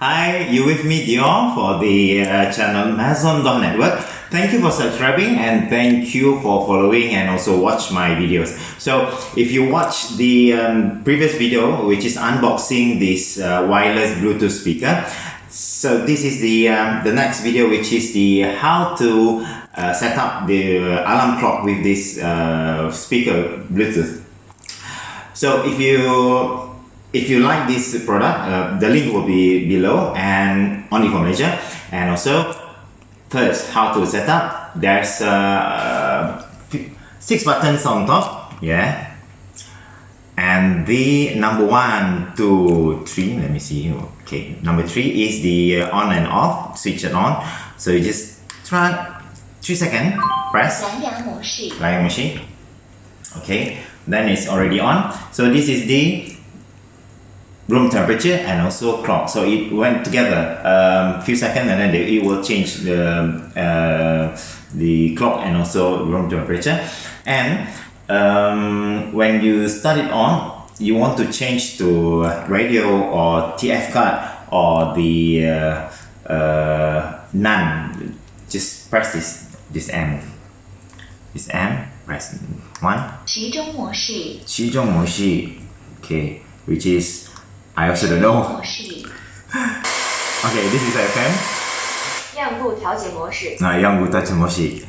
Hi, you with me Dior for the channel Maison Network. Thank you for subscribing and thank you for following and also watch my videos. So if you watch the previous video, which is unboxing this wireless Bluetooth speaker, so this is the next video, which is the how to set up the alarm clock with this speaker Bluetooth. So if you like this product, the link will be below and only for Malaysia. And also, first, how to set up. There's 6 buttons on top, yeah. And the number 1, 2, 3. Let me see. Okay, number 3 is the on and off. Switch it on. So you just try 3 seconds. Press. 蓝牙模式. Okay, then it's already on. So this is the room temperature and also clock, so it went together few seconds, and then it will change the clock and also room temperature. And when you start it on, you want to change to radio or TF card or the none. Just press this M. This M. Press 1. 集中模式. Okay, which is I also don't know. Okay, this is FM. 样步调节模式. 样步调节模式.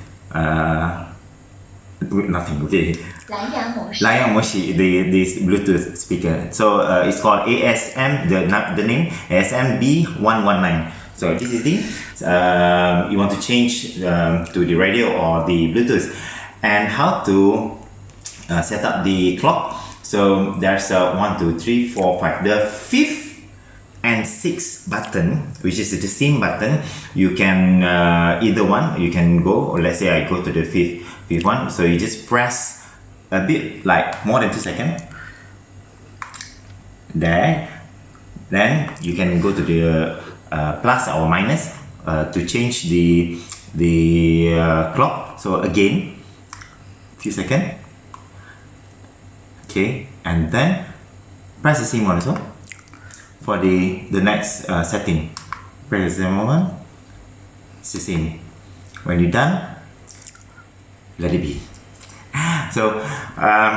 Nothing. Okay. 蓝牙模式. This Bluetooth speaker. So it's called ASM. The name ASMB119. So this is the you want to change to the radio or the Bluetooth, and how to set up the clock. So there's 1, 2, 3, 4, 5. The 5th and 6th button, which is the same button, you can either one. You can go, or let's say I go to the fifth one. So you just press a bit, like more than 2 seconds. There. Then you can go to the plus or minus to change the clock. So again, few seconds. Okay, and then press the same one also for the next setting. Press the same one. It's the same. When you're done, let it be. So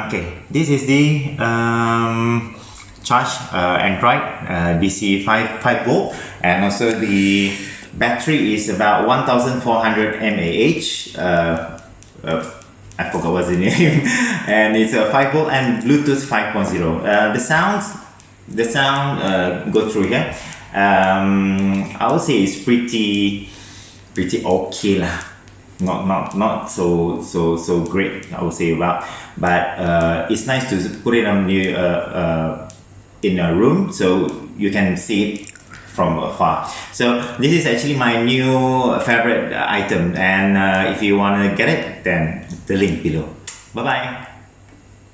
okay, this is the charge Android DC 5 volt, and also the battery is about 1400 mAh. I forgot what's the name. And it's a 5 volt and Bluetooth 5.0. The sound go through here. I would say it's pretty okay lah. Not so great, I would say, but it's nice to put it on the in a room so you can see it from afar. So this is actually my new favorite item, and if you want to get it, then the link below. Bye bye.